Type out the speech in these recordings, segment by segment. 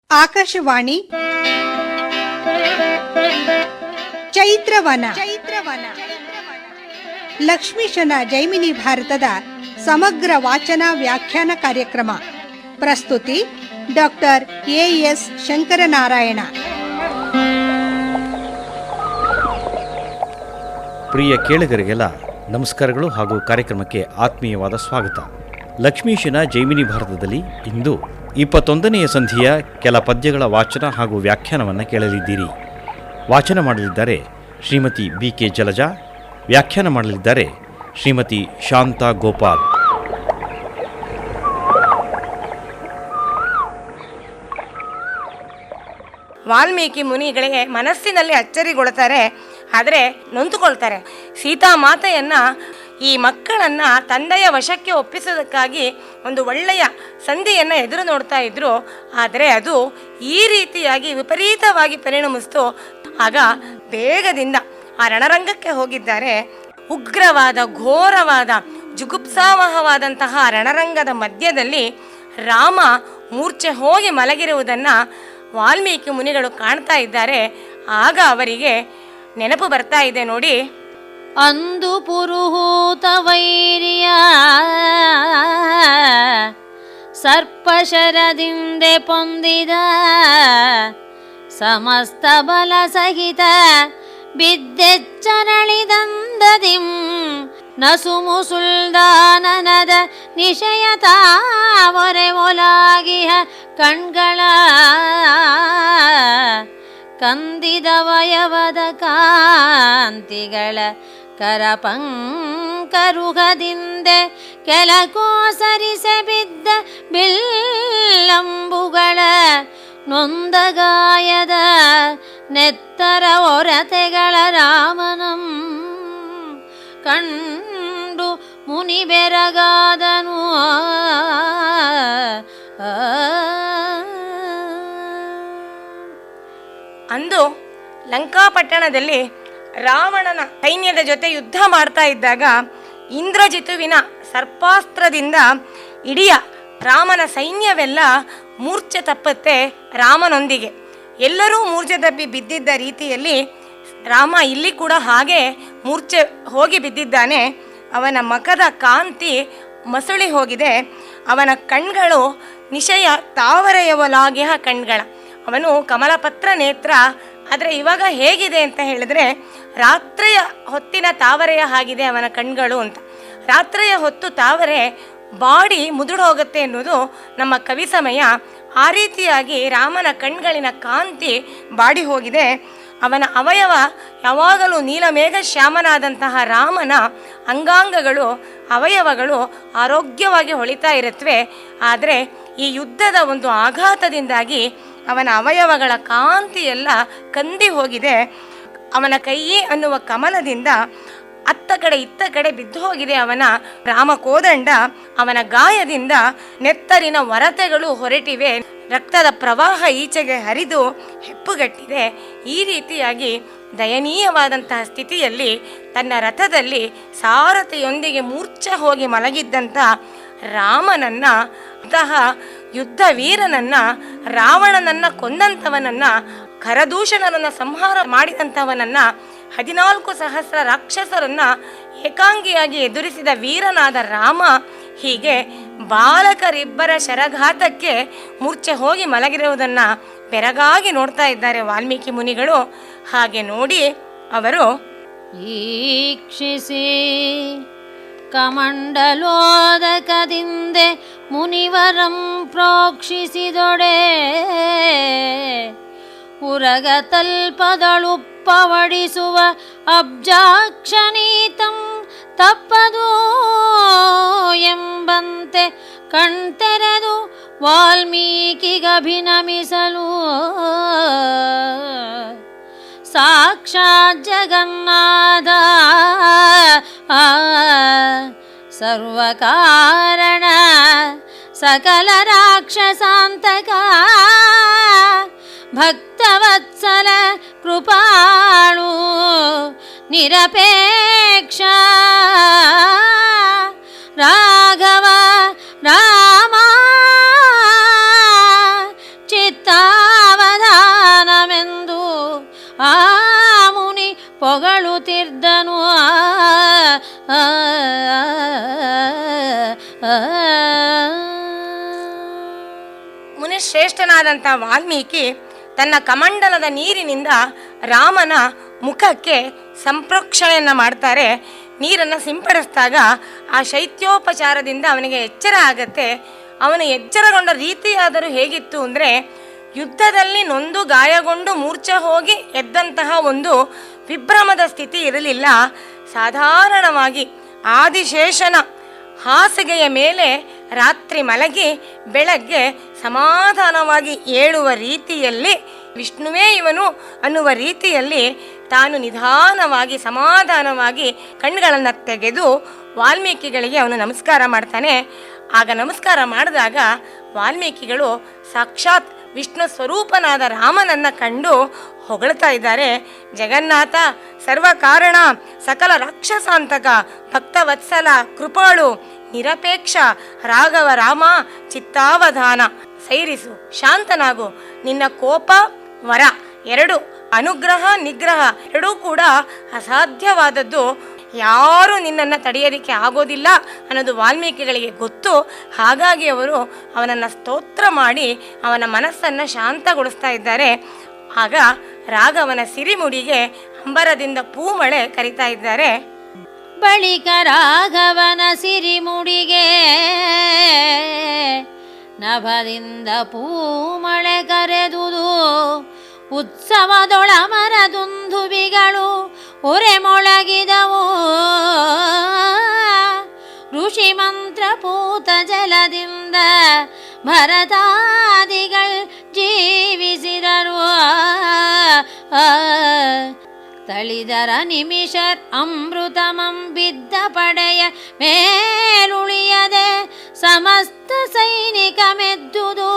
ಆಕಾಶವಾಣಿ ಚೈತ್ರವನ ಲಕ್ಷ್ಮೀಶನ ಜೈಮಿನಿ ಭಾರತದ ಸಮಗ್ರ ವಾಚನ ವ್ಯಾಖ್ಯಾನ ಕಾರ್ಯಕ್ರಮ. ಪ್ರಸ್ತುತಿ ಡಾಕ್ಟರ್ ಎಎಸ್ ಶಂಕರನಾರಾಯಣ. ಪ್ರಿಯ ಕೇಳುಗರಿಗೆಲ್ಲ ನಮಸ್ಕಾರಗಳು ಹಾಗೂ ಕಾರ್ಯಕ್ರಮಕ್ಕೆ ಆತ್ಮೀಯವಾದ ಸ್ವಾಗತ. ಲಕ್ಷ್ಮೀಶನ ಜೈಮಿನಿ ಭಾರತದಲ್ಲಿ ಇಂದು 21ನೆಯ ಸಂಧಿಯ ಕೆಲ ಪದ್ಯಗಳ ವಾಚನ ಹಾಗೂ ವ್ಯಾಖ್ಯಾನವನ್ನು ಕೇಳಲಿದ್ದೀರಿ. ವಾಚನ ಮಾಡಲಿದ್ದಾರೆ ಶ್ರೀಮತಿ BK ಜಲಜಾ, ವ್ಯಾಖ್ಯಾನ ಮಾಡಲಿದ್ದಾರೆ ಶ್ರೀಮತಿ ಶಾಂತಾ ಗೋಪಾಲ್. ವಾಲ್ಮೀಕಿ ಮುನಿಗಳಿಗೆ ಮನಸ್ಸಿನಲ್ಲಿ ಅಚ್ಚರಿಗೊಳ್ತಾರೆ, ಆದರೆ ನೊಂದುಕೊಳ್ತಾರೆ. ಸೀತಾಮಾತೆಯನ್ನು ಈ ಮಕ್ಕಳನ್ನು ತಂದೆಯ ವಶಕ್ಕೆ ಒಪ್ಪಿಸೋದಕ್ಕಾಗಿ ಒಂದು ಒಳ್ಳೆಯ ಸಂಧಿಯನ್ನು ಎದುರು ನೋಡ್ತಾ ಇದ್ರು. ಆದರೆ ಅದು ಈ ರೀತಿಯಾಗಿ ವಿಪರೀತವಾಗಿ ಪರಿಣಮಿಸ್ತು. ಆಗ ಬೇಗದಿಂದ ಆ ರಣರಂಗಕ್ಕೆ ಹೋಗಿದ್ದಾರೆ. ಉಗ್ರವಾದ, ಘೋರವಾದ, ಜುಗುಪ್ಸಾವಹವಾದಂತಹ ರಣರಂಗದ ಮಧ್ಯದಲ್ಲಿ ರಾಮ ಮೂರ್ಛೆ ಹೋಗಿ ಮಲಗಿರುವುದನ್ನು ವಾಲ್ಮೀಕಿ ಮುನಿಗಳು ಕಾಣ್ತಾ ಇದ್ದಾರೆ. ಆಗ ಅವರಿಗೆ ನೆನಪು ಬರ್ತಾ ಇದೆ ನೋಡಿ. ಅಂದು ಪುರುಹೂತ ವೈರಿಯ ಸರ್ಪಶರದಿಂದೆ ಪೊಂದಿದ ಸಮಸ್ತ ಬಲ ಸಹಿತ ಬಿದ್ದೆಚ್ಚರಳಿದಂದದಿಂ ನಸುಮುಸುಲ್ದಾನನದ ನಿಶಯತಾವರೆ ಒಲಾಗಿಹ ಕಣ್ಗಳ ಕಂದಿದವಯವದ ಕಾಂತಿಗಳ ಕರಪಂಕರುಹದಿಂದೆ ಕೆಲಕೋಸರಿಸೆ ಬಿದ್ದ ಬಿಲ್ಲಂಬುಗಳ ನೊಂದಗಾಯದ ನೆತ್ತರ ಒರತೆಗಳ ರಾಮನಂ ಕಂಡು ಮುನಿ ಬೆರಗಾದನು. ಅಂದು ಲಂಕಾಪಟ್ಟಣದಲ್ಲಿ ರಾವಣನ ಸೈನ್ಯದ ಜೊತೆ ಯುದ್ಧ ಮಾಡ್ತಾ ಇದ್ದಾಗ ಇಂದ್ರಜಿತುವಿನ ಸರ್ಪಾಸ್ತ್ರದಿಂದ ಇಡೀ ರಾಮನ ಸೈನ್ಯವೆಲ್ಲ ಮೂರ್ಛೆ ತಪ್ಪುತ್ತೆ. ರಾಮನೊಂದಿಗೆ ಎಲ್ಲರೂ ಮೂರ್ಛೆ ತಪ್ಪಿ ಬಿದ್ದಿದ್ದ ರೀತಿಯಲ್ಲಿ ರಾಮ ಇಲ್ಲಿ ಕೂಡ ಹಾಗೆ ಮೂರ್ಛೆ ಹೋಗಿ ಬಿದ್ದಿದ್ದಾನೆ. ಅವನ ಮುಖದ ಕಾಂತಿ ಮಸುಳಿ ಹೋಗಿದೆ. ಅವನ ಕಣ್ಗಳು ನಿಶಯ ತಾವರೆಯವಲಾಗಿಹ ಕಣ್ಗಳ. ಅವನು ಕಮಲಪತ್ರ ನೇತ್ರ. ಆದರೆ ಇವಾಗ ಹೇಗಿದೆ ಅಂತ ಹೇಳಿದ್ರೆ ರಾತ್ರಿಯ ಹೊತ್ತಿನ ತಾವರೆಯ ಹಾಗಿದೆ ಅವನ ಕಣ್ಗಳು ಅಂತ. ರಾತ್ರಿಯ ಹೊತ್ತು ತಾವರೆ ಬಾಡಿ ಮುದುಡು ಹೋಗುತ್ತೆ ಎನ್ನುವುದು ನಮ್ಮ ಕವಿ ಸಮಯ. ಆ ರೀತಿಯಾಗಿ ರಾಮನ ಕಣ್ಗಳಿನ ಕಾಂತಿ ಬಾಡಿ ಹೋಗಿದೆ. ಅವನ ಅವಯವ ಯಾವಾಗಲೂ ನೀಲಮೇಘ ಶ್ಯಾಮನಾದಂತಹ ರಾಮನ ಅಂಗಾಂಗಗಳು, ಅವಯವಗಳು ಆರೋಗ್ಯವಾಗಿ ಹೊಳಿತಾ ಇರುತ್ತವೆ. ಆದರೆ ಈ ಯುದ್ಧದ ಒಂದು ಆಘಾತದಿಂದಾಗಿ ಅವನ ಅವಯವಗಳ ಕಾಂತಿಯೆಲ್ಲ ಕಂದಿ ಹೋಗಿದೆ. ಅವನ ಕೈ ಅನ್ನುವ ಕಮಲದಿಂದ ಅತ್ತ ಕಡೆ ಇತ್ತ ಕಡೆ ಬಿದ್ದು ಹೋಗಿದೆ ಅವನ ರಾಮಕೋದಂಡ. ಅವನ ಗಾಯದಿಂದ ನೆತ್ತರಿನ ಒರತೆಗಳು ಹೊರಟಿವೆ. ರಕ್ತದ ಪ್ರವಾಹ ಈಚೆಗೆ ಹರಿದು ಹೆಪ್ಪುಗಟ್ಟಿದೆ. ಈ ರೀತಿಯಾಗಿ ದಯನೀಯವಾದಂತಹ ಸ್ಥಿತಿಯಲ್ಲಿ ತನ್ನ ರಥದಲ್ಲಿ ಸಾರಥಿಯೊಂದಿಗೆ ಮೂರ್ಛೆ ಹೋಗಿ ಮಲಗಿದ್ದಂಥ ರಾಮನನ್ನ, ಅಂತಹ ಯುದ್ಧ ವೀರನನ್ನ, ರಾವಣನನ್ನ ಕೊಂದಂಥವನನ್ನ, ಖರದೂಷಣರನ್ನು ಸಂಹಾರ ಮಾಡಿದಂಥವನನ್ನ, 14,000 ರಾಕ್ಷಸರನ್ನ ಏಕಾಂಗಿಯಾಗಿ ಎದುರಿಸಿದ ವೀರನಾದ ರಾಮ ಹೀಗೆ ಬಾಲಕರಿಬ್ಬರ ಶರಘಾತಕ್ಕೆ ಮೂರ್ಛೆ ಹೋಗಿ ಮಲಗಿರುವುದನ್ನು ಬೆರಗಾಗಿ ನೋಡ್ತಾ ಇದ್ದಾರೆ ವಾಲ್ಮೀಕಿ ಮುನಿಗಳು. ಹಾಗೆ ನೋಡಿ ಅವರು ಈಕ್ಷಿಸಿ ಕಮಂಡಲೋದಕದಿಂದೆ ಮುನಿವರಂ ಪ್ರೋಕ್ಷಿಸಿದೊಡೆ ಉರಗ ತಲ್ಪದಳುಪ್ಪವಡಿಸುವ ಅಬ್ಜಾಕ್ಷನೀತಂ ತಪ್ಪದು ಎಂಬಂತೆ ಕಣ್ತೆರೆದು ವಾಲ್ಮೀಕಿಗಭಿನಮಿಸಲು ಸಾಕ್ಷಾತ್ ಜಗನ್ನಾಥ ಸರ್ವಕಾರಣ ಸಕಲ ರಾಕ್ಷಸಾಂತಕ ಭಕ್ತವತ್ಸಲ ಕೃಪಾಳು ನಿರಪೇಕ್ಷ ರಾ ಹೇಳುತ್ತಿದ್ದನು. ಮುನಿಶ್ರೇಷ್ಠನಾದಂಥ ವಾಲ್ಮೀಕಿ ತನ್ನ ಕಮಂಡಲದ ನೀರಿನಿಂದ ರಾಮನ ಮುಖಕ್ಕೆ ಸಂಪ್ರೋಕ್ಷಣೆಯನ್ನು ಮಾಡ್ತಾರೆ. ನೀರನ್ನು ಸಿಂಪಡಿಸಿದಾಗ ಆ ಶೈತ್ಯೋಪಚಾರದಿಂದ ಅವನಿಗೆ ಎಚ್ಚರ ಆಗತ್ತೆ. ಅವನು ಎಚ್ಚರಗೊಂಡ ರೀತಿಯಾದರೂ ಹೇಗಿತ್ತು ಅಂದರೆ, ಯುದ್ಧದಲ್ಲಿ ನೊಂದು ಗಾಯಗೊಂಡು ಮೂರ್ಛೆ ಹೋಗಿ ಎದ್ದಂತಹ ಒಂದು ವಿಭ್ರಮದ ಸ್ಥಿತಿ ಇರಲಿಲ್ಲ. ಸಾಧಾರಣವಾಗಿ ಆದಿಶೇಷನ ಹಾಸಿಗೆಯ ಮೇಲೆ ರಾತ್ರಿ ಮಲಗಿ ಬೆಳಗ್ಗೆ ಸಮಾಧಾನವಾಗಿ ಏಳುವ ರೀತಿಯಲ್ಲಿ, ವಿಷ್ಣುವೇ ಇವನು ಅನ್ನುವ ರೀತಿಯಲ್ಲಿ ತಾನು ನಿಧಾನವಾಗಿ ಸಮಾಧಾನವಾಗಿ ಕಣ್ಣುಗಳನ್ನು ತೆಗೆದು ವಾಲ್ಮೀಕಿಗಳಿಗೆ ಅವನು ನಮಸ್ಕಾರ ಮಾಡ್ತಾನೆ. ಆಗ ನಮಸ್ಕಾರ ಮಾಡಿದಾಗ ವಾಲ್ಮೀಕಿಗಳು ಸಾಕ್ಷಾತ್ ವಿಷ್ಣು ಸ್ವರೂಪನಾದ ರಾಮನನ್ನು ಕಂಡು ಹೊಗಳ್ತಾ ಇದ್ದಾರೆ. ಜಗನ್ನಾಥ, ಸರ್ವಕಾರಣ, ಸಕಲ ರಾಕ್ಷಸಾಂತಕ, ಭಕ್ತವತ್ಸಲ, ಕೃಪಾಳು, ನಿರಪೇಕ್ಷ, ರಾಘವ ರಾಮ, ಚಿತ್ತಾವಧಾನ, ಸೈರಿಸು, ಶಾಂತನಾಗು. ನಿನ್ನ ಕೋಪ ವರ ಎರಡು, ಅನುಗ್ರಹ ನಿಗ್ರಹ ಎರಡೂ ಕೂಡ ಅಸಾಧ್ಯವಾದದ್ದು. ಯಾರೂ ನಿನ್ನನ್ನು ತಡೆಯೋದಕ್ಕೆ ಆಗೋದಿಲ್ಲ ಅನ್ನೋದು ವಾಲ್ಮೀಕಿಗಳಿಗೆ ಗೊತ್ತು. ಹಾಗಾಗಿ ಅವರು ಅವನನ್ನು ಸ್ತೋತ್ರ ಮಾಡಿ ಅವನ ಮನಸ್ಸನ್ನು ಶಾಂತಗೊಳಿಸ್ತಾ ಇದ್ದಾರೆ. ಆಗ ರಾಘವನ ಸಿರಿಮುಡಿಗೆ ಅಂಬರದಿಂದ ಪೂಮಳೆ ಕರಿತಾ ಇದ್ದಾರೆ. ಬಳಿಕ ರಾಘವನ ಸಿರಿಮುಡಿಗೆ ನಭದಿಂದ ಪೂಮಳೆ ಕರೆದುದು. ಉತ್ಸವದೊಳಮರದುಂದುಬಿಗಳು ಉರೆ ಮೊಳಗಿದವು. ಋಷಿ ಮಂತ್ರಪೂತ ಜಲದಿಂದ ಭರತಾದಿಗಳು ಜೀವಿಸಿದರು. ತಳಿದರ ನಿಮಿಷರ್ ಅಮೃತಮಂ ಬಿದ್ದ ಪಡೆಯ ಮೇಲುಳಿಯದೆ ಸಮಸ್ತ ಸೈನಿಕ ಮೆದ್ದುದು.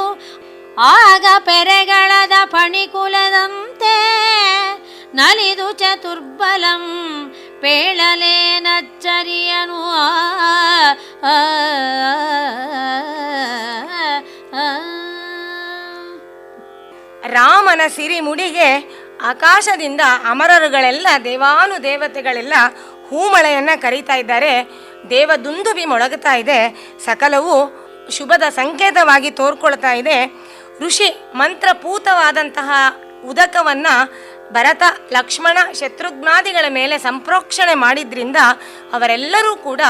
ಆಗ ಪೆರೆಗಳದ ಪಣಿಕುಲದಂತೆ ನಲಿದು ಚತುರ್ಬಲಂ ಪೇಳಲೇನಚ್ಚರಿಯನು. ರಾಮನ ಸಿರಿಮುಡಿಗೆ ಆಕಾಶದಿಂದ ಅಮರರುಗಳೆಲ್ಲ, ದೇವಾನುದೇವತೆಗಳೆಲ್ಲ ಹೂಮಳೆಯನ್ನು ಕರೀತಾ ಇದ್ದಾರೆ. ದೇವದುಂದುಬಿ ಮೊಳಗುತ್ತಾ ಇದೆ. ಸಕಲವು ಶುಭದ ಸಂಕೇತವಾಗಿ ತೋರ್ಕೊಳ್ತಾ ಇದೆ. ಋಷಿ ಮಂತ್ರಪೂತವಾದಂತಹ ಉದಕವನ್ನು ಭರತ, ಲಕ್ಷ್ಮಣ, ಶತ್ರುಘ್ನಾದಿಗಳ ಮೇಲೆ ಸಂಪ್ರೋಕ್ಷಣೆ ಮಾಡಿದ್ರಿಂದ ಅವರೆಲ್ಲರೂ ಕೂಡ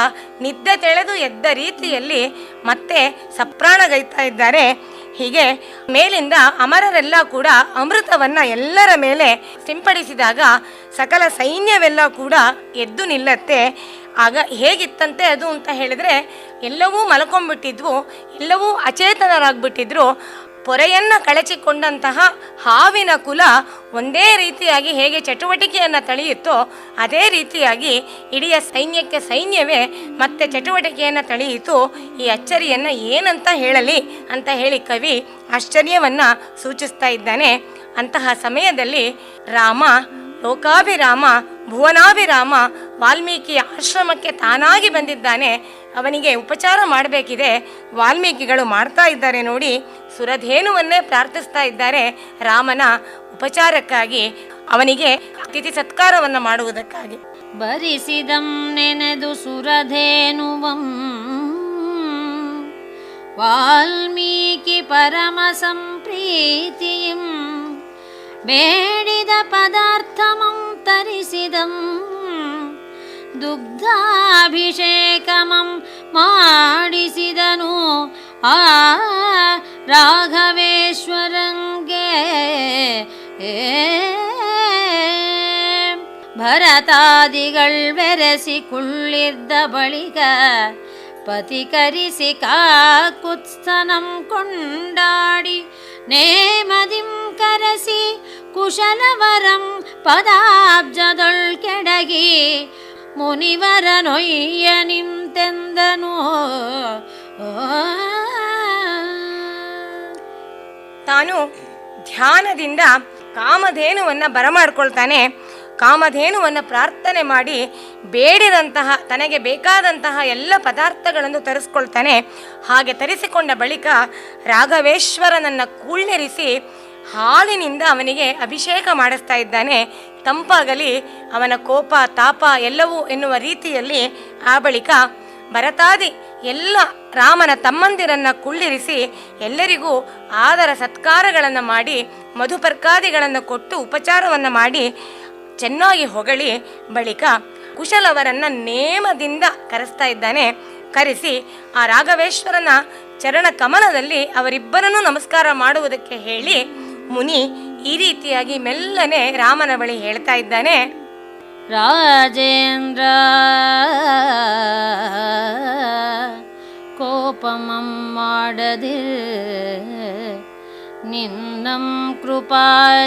ನಿದ್ದೆ ತೆಳೆದು ಎದ್ದ ರೀತಿಯಲ್ಲಿ ಮತ್ತೆ ಸಪ್ರಾಣಗೈತಾ ಇದ್ದಾರೆ. ಹೀಗೆ ಮೇಲಿಂದ ಅಮರರೆಲ್ಲ ಕೂಡ ಅಮೃತವನ್ನು ಎಲ್ಲರ ಮೇಲೆ ಸಿಂಪಡಿಸಿದಾಗ ಸಕಲ ಸೈನ್ಯವೆಲ್ಲ ಕೂಡ ಎದ್ದು ನಿಲ್ಲತ್ತೆ. ಆಗ ಹೇಗಿತ್ತಂತೆ ಅದು ಅಂತ ಹೇಳಿದ್ರೆ, ಎಲ್ಲವೂ ಮಲ್ಕೊಂಡ್ಬಿಟ್ಟಿದ್ವು, ಎಲ್ಲವೂ ಅಚೇತನರಾಗ್ಬಿಟ್ಟಿದ್ರು. ಪೊರೆಯನ್ನು ಕಳಚಿಕೊಂಡಂತಹ ಹಾವಿನ ಕುಲ ಒಂದೇ ರೀತಿಯಾಗಿ ಹೇಗೆ ಚಟುವಟಿಕೆಯನ್ನು ತಳೆಯುತ್ತೋ ಅದೇ ರೀತಿಯಾಗಿ ಇಡೀ ಸೈನ್ಯಕ್ಕೆ ಸೈನ್ಯವೇ ಮತ್ತೆ ಚಟುವಟಿಕೆಯನ್ನು ತಳೆಯಿತು. ಈ ಅಚ್ಚರಿಯನ್ನು ಏನಂತ ಹೇಳಲಿ ಅಂತ ಹೇಳಿ ಕವಿ ಆಶ್ಚರ್ಯವನ್ನು ಸೂಚಿಸ್ತಾ ಇದ್ದಾನೆ. ಅಂತಹ ಸಮಯದಲ್ಲಿ ರಾಮ, ಲೋಕಾಭಿರಾಮ, ಭುವನಾಭಿರಾಮ ವಾಲ್ಮೀಕಿಯ ಆಶ್ರಮಕ್ಕೆ ತಾನಾಗಿ ಬಂದಿದ್ದಾನೆ. ಅವನಿಗೆ ಉಪಚಾರ ಮಾಡಬೇಕಿದೆ. ವಾಲ್ಮೀಕಿಗಳು ಮಾಡ್ತಾ ಇದ್ದಾರೆ ನೋಡಿ. ಸುರಧೇನುವನ್ನೇ ಪ್ರಾರ್ಥಿಸ್ತಾ ಇದ್ದಾರೆ ರಾಮನ ಉಪಚಾರಕ್ಕಾಗಿ, ಅವನಿಗೆ ಅತಿಥಿ ಸತ್ಕಾರವನ್ನು ಮಾಡುವುದಕ್ಕಾಗಿ. ಬರಿಸಿದಂ ನೆನೆದು ಸುರಧೇನುವಂ ವಾಲ್ಮೀಕಿ ಪರಮ ಸಂಪ್ರೀತಿಯಂ ಬೇಡಿದ ಪದಾರ್ಥಮಂ ತರಿಸಿದಂ ದುಗ್ಧಾಭಿಷೇಕಮಂ ಮಾಡಿಸಿದನು. ಆ ರಾಘವೇಶ್ವರಂಗೆ ಭರತಾದಿಗಳ್ ಬೆರೆಸಿ ಕುಳ್ಳಿರ್ದ ಬಳಿಕ ಪತಿಕರಿಸಿ ಕಾಕುತ್ಸ್ಥನಂ ಕೊಂಡಾಡಿ ನೇಮದಿಂ ಕರಸಿ ಕುಶಲವರಂ ಪದಾಬ್ಜದೊಳ್ ಕೆಡಗಿ ಮುನಿವರನೊಯ್ಯ ನಿಂತೆಂದನು. ತಾನು ಧ್ಯಾನದಿಂದ ಕಾಮಧೇನುವನ್ನು ಬರಮಾಡ್ಕೊಳ್ತಾನೆ. ಕಾಮಧೇನುವನ್ನು ಪ್ರಾರ್ಥನೆ ಮಾಡಿ ಬೇಡಿದಂತಹ ತನಗೆ ಬೇಕಾದಂತಹ ಎಲ್ಲ ಪದಾರ್ಥಗಳನ್ನು ತರಿಸ್ಕೊಳ್ತಾನೆ. ಹಾಗೆ ತರಿಸಿಕೊಂಡ ಬಳಿಕ ರಾಘವೇಶ್ವರನನ್ನು ಕುಳ್ಳಿರಿಸಿ ಹಾಲಿನಿಂದ ಅವನಿಗೆ ಅಭಿಷೇಕ ಮಾಡಿಸ್ತಾ ಇದ್ದಾನೆ. ತಂಪಾಗಲಿ ಅವನ ಕೋಪ ತಾಪ ಎಲ್ಲವೂ ಎನ್ನುವ ರೀತಿಯಲ್ಲಿ. ಆ ಬಳಿಕ ಭರತಾದಿ ಎಲ್ಲ ರಾಮನ ತಮ್ಮಂದಿರನ್ನು ಕುಳ್ಳಿರಿಸಿ ಎಲ್ಲರಿಗೂ ಆದರ ಸತ್ಕಾರಗಳನ್ನು ಮಾಡಿ ಮಧುಪರ್ಕಾದಿಗಳನ್ನು ಕೊಟ್ಟು ಉಪಚಾರವನ್ನು ಮಾಡಿ ಚೆನ್ನಾಗಿ ಹೊಗಳಿ ಬಳಿಕ ಕುಶಲವರನ್ನು ನೇಮದಿಂದ ಕರೆಸ್ತಾ ಇದ್ದಾನೆ. ಕರೆಸಿ ಆ ರಾಘವೇಶ್ವರನ ಚರಣ ಕಮಲದಲ್ಲಿ ಅವರಿಬ್ಬರನ್ನೂ ನಮಸ್ಕಾರ ಮಾಡುವುದಕ್ಕೆ ಹೇಳಿ ಮುನಿ ಈ ರೀತಿಯಾಗಿ ಮೆಲ್ಲನೆ ರಾಮನ ಬಳಿ ಹೇಳ್ತಾ ಇದ್ದಾನೆ. ರಾಜೇಂದ್ರ ಕೋಪಮಂ ಮಾಡದಿರ್ ನಿನ್ನಂ ಕೃಪಾ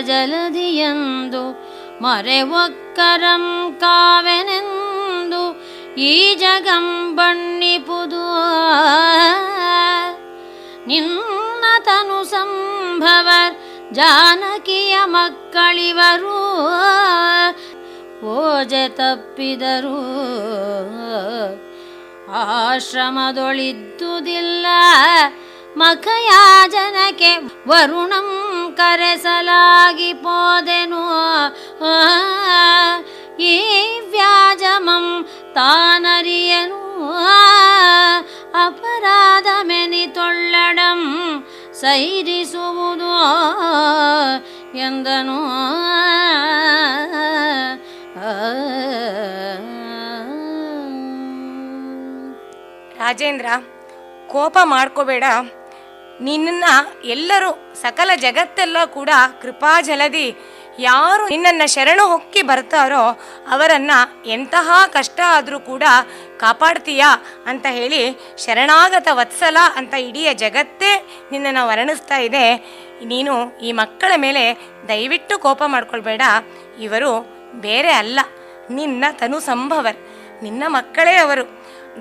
ಜಲಧಿಯಂದು ಮರೆವೊಕ್ಕರಂ ಕಾವೆನೆಂದು ಈ ಜಗಂ ಬಣ್ಣಿಪುದು ನಿನ್ನ ತನು ಸಂಭವರ್ ಜಾನಕಿಯ ಮಕ್ಕಳಿವರು ಓಜೆ ತಪ್ಪಿದರು ಆಶ್ರಮದೊಳಿದ್ದುದಿಲ್ಲ ಮಖಯಾಜನಕ್ಕೆ ವರುಣಂ ಕರೆಸಲಾಗಿ ಪೋದೆನು ಈ ವ್ಯಾಜಮಂ ತಾನರಿಯನು ಅಪರಾಧ ಮೆನಿತೊಳ್ಳಡಂ ಸೈರಿಸುವುದು ಎಂದನು. ರಾಜೇಂದ್ರ, ಕೋಪ ಮಾಡ್ಕೋಬೇಡ. ನಿನ್ನನ್ನು ಎಲ್ಲರೂ ಸಕಲ ಜಗತ್ತೆಲ್ಲ ಕೂಡ ಕೃಪಾಜಲದಿ ಯಾರು ನಿನ್ನನ್ನು ಶರಣು ಹೊಕ್ಕಿ ಬರ್ತಾರೋ ಅವರನ್ನು ಎಂತಹ ಕಷ್ಟ ಆದರೂ ಕೂಡ ಕಾಪಾಡ್ತೀಯಾ ಅಂತ ಹೇಳಿ ಶರಣಾಗತ ವತ್ಸಲ ಅಂತ ಇಡೀ ಜಗತ್ತೇ ನಿನ್ನನ್ನು ವರ್ಣಿಸ್ತಾ ಇದೆ. ನೀನು ಈ ಮಕ್ಕಳ ಮೇಲೆ ದಯವಿಟ್ಟು ಕೋಪ ಮಾಡ್ಕೊಳ್ಬೇಡ. ಇವರು ಬೇರೆ ಅಲ್ಲ, ನಿನ್ನ ತನು ಸಂಭವರ್, ನಿನ್ನ ಮಕ್ಕಳೇ ಅವರು.